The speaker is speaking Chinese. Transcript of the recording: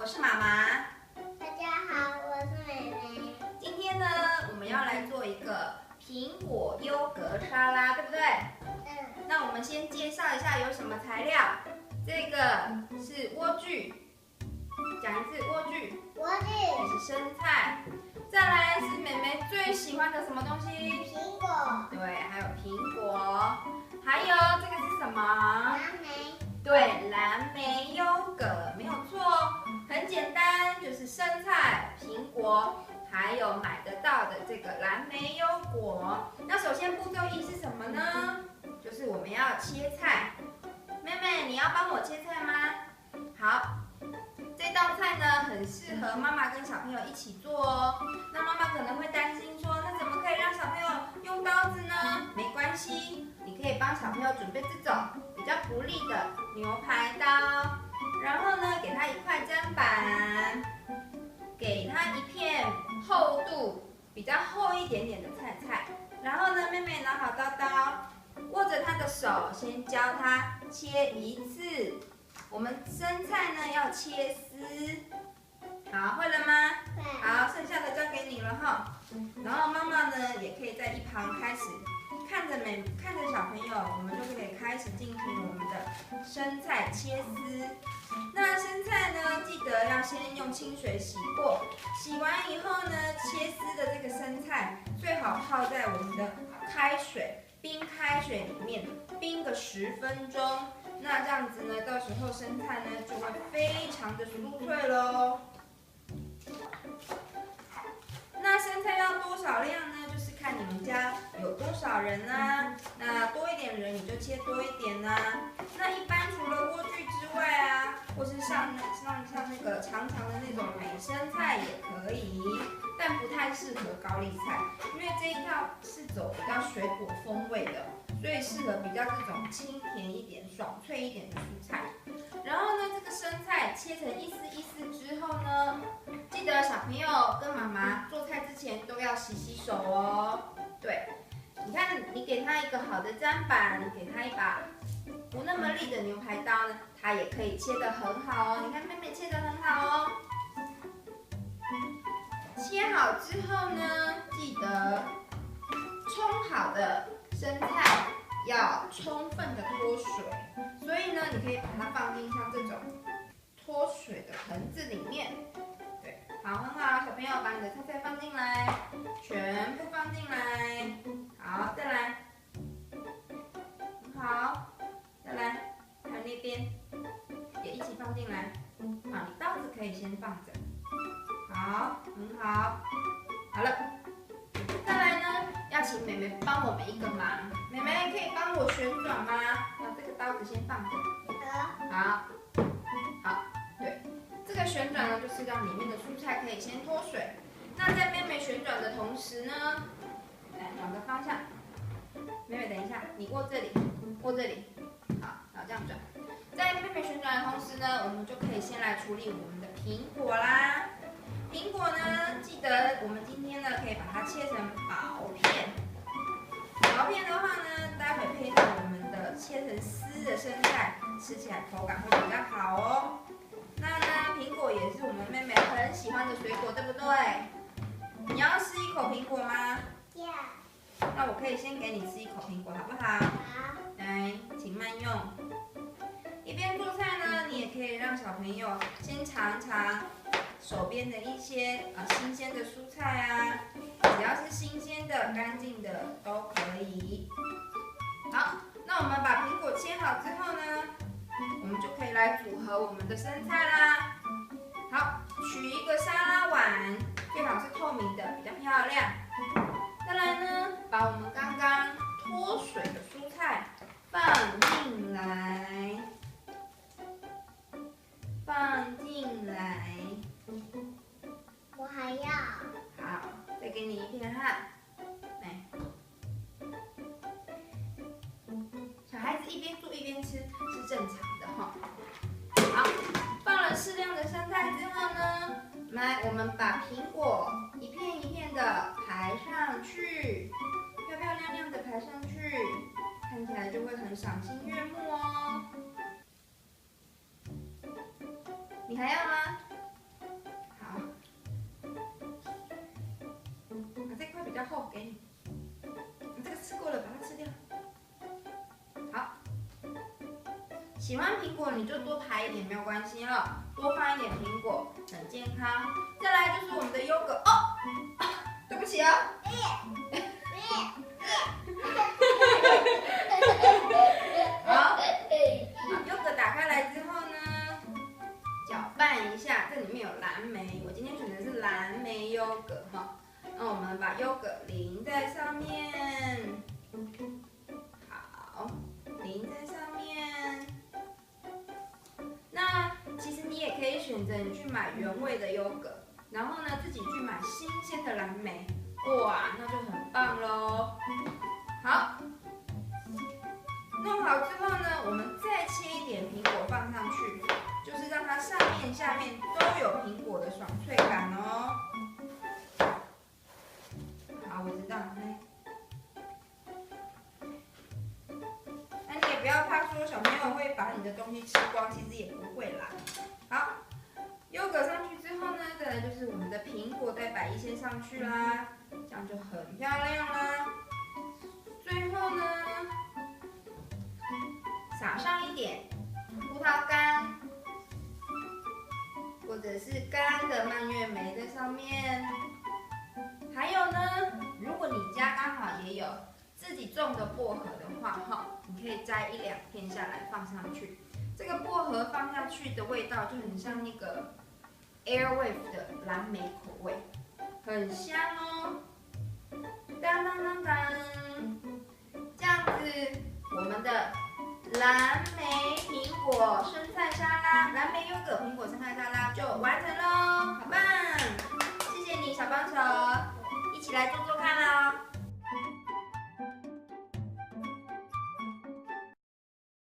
我是妈妈。大家好，我是妹妹。今天呢，我们要来做一个苹果优格沙拉，对不对？那我们先介绍一下有什么材料。这个是莴苣，讲一次莴苣。莴苣。这是生菜。再来是妹妹最喜欢的什么东西？苹果。对，还有苹果。还有这个是什么？蓝莓。对，蓝莓优格，没有错，很简单，就是生菜、苹果，还有买得到的这个蓝莓优果。那首先步骤一是什么呢？就是我们要切菜。妹妹，你要帮我切菜吗？好，这道菜呢很适合妈妈跟小朋友一起做哦。那妈妈可能会担心说，那怎么可以让小朋友用刀子呢？没关系，你可以帮小朋友准备这种比较不利的牛排刀，然后呢，给他一块砧板，给他一片厚度比较厚一点点的菜，然后呢，妹妹拿好刀刀，握着他的手，先教他切一次。我们生菜呢要切丝，好，会了吗？对。好，剩下的交给你了哈。然后妈妈呢也可以在一旁开始看着小朋友，我们就可以开始进行我们的生菜切丝。那生菜呢，记得要先用清水洗过，洗完以后呢，切丝的这个生菜最好泡在我们的冰开水里面冰个10分钟。那这样子呢，到时候生菜呢就会非常的酥脆咯。那生菜要多少量呢？就是看你们家有多少人啊。那多一点人你就切多一点啊。那一般除了莴苣之外啊，或是像那个长长的那种美生菜也可以，但不太适合高丽菜，因为这一套是走比较水果风味的，所以适合比较这种清甜一点、爽脆一点的蔬菜。然后呢，这个生菜切成一丝一丝之后呢，记得小朋友跟妈妈做菜之前都要洗手哦。对，你看，你给他一个好的砧板，你给他一把不那么利的牛排刀呢，它也可以切得很好哦。你看妹妹切得很好哦。切好之后呢，记得冲好的生菜要充分的脱水，所以呢，你可以把它放进像这种脱水的盆子里面。对，好，很好，小朋友把你的菜放进来，全部放进来。好，再来，很好，再来，还有那边也一起放进来。好，你刀子可以先放着。好，很好，好了。再来呢，要请妹妹帮我们一个忙。妹妹可以帮我旋转吗？把这个刀子先放着。好，对，这个旋转呢，就是让里面的蔬菜可以先脱水。那在妹妹旋转的同时呢，来转个方向。妹妹等一下，你握这里，好，然后这样转。在妹妹旋转的同时呢，我们就可以先来处理我们的苹果啦。苹果呢，记得我们今天呢可以把它切成薄片。薄片的话呢，待会配上我们的切成丝的生菜，吃起来口感会比较好哦。那呢，苹果也是我们妹妹很喜欢的水果，对不对？你要吃一口苹果吗？要。那我可以先给你吃一口苹果，好不好？好。来，请慢用。一边做菜呢，你也可以让小朋友先尝尝手边的一些新鲜的蔬菜啊，只要是新鲜的、干净的都可以。好，那我们把苹果切好之后呢，我们就可以来组合我们的生菜啦。好，取一个沙拉碗，最好是透明的，比较漂亮。再来呢，把我们刚刚脱水的蔬菜放进来，我还要。好，再给你一片汉。来，小孩子一边做一边吃是正常的哈。好，放了适量的生菜之后呢，来我们把苹果一片一片的排上去，漂漂亮亮的排上去，看起来就会很赏心悦目哦。你还要吗？较厚，给你。你这个吃过了，把它吃掉。好，喜欢苹果你就多排一点没有关系了，多放一点苹果，很健康。再来就是我们的优格哦，对不起啊。好，优格打开来之后呢，搅拌一下，这里面有蓝莓，我今天选的是蓝莓优格哈。那我们把优格淋在上面，好，淋在上面。那其实你也可以选择你去买原味的优格，然后呢自己去买新鲜的蓝莓，哇，那就很棒喽。好，弄好之后呢，我们再切一点苹果放上去，就是让它上面下面都有苹果的爽脆感哦。好，我知道，那你也不要怕说小朋友会把你的东西吃光，其实也不会啦。好，优格上去之后呢，再来就是我们的苹果再摆一些上去啦，这样就很漂亮啦。最后呢，撒上一点葡萄干，或者是干的蔓越莓在上面。还有呢，如果你家刚好也有自己种的薄荷的话，哈，你可以摘1、2片下来放上去。这个薄荷放下去的味道就很像那个 Airwave 的蓝莓口味，很香哦。当当当当，这样子我们的蓝莓苹果生菜沙拉，蓝莓优格苹果生菜沙拉就完成喽，好棒！谢谢你，小帮手，一起来做做看。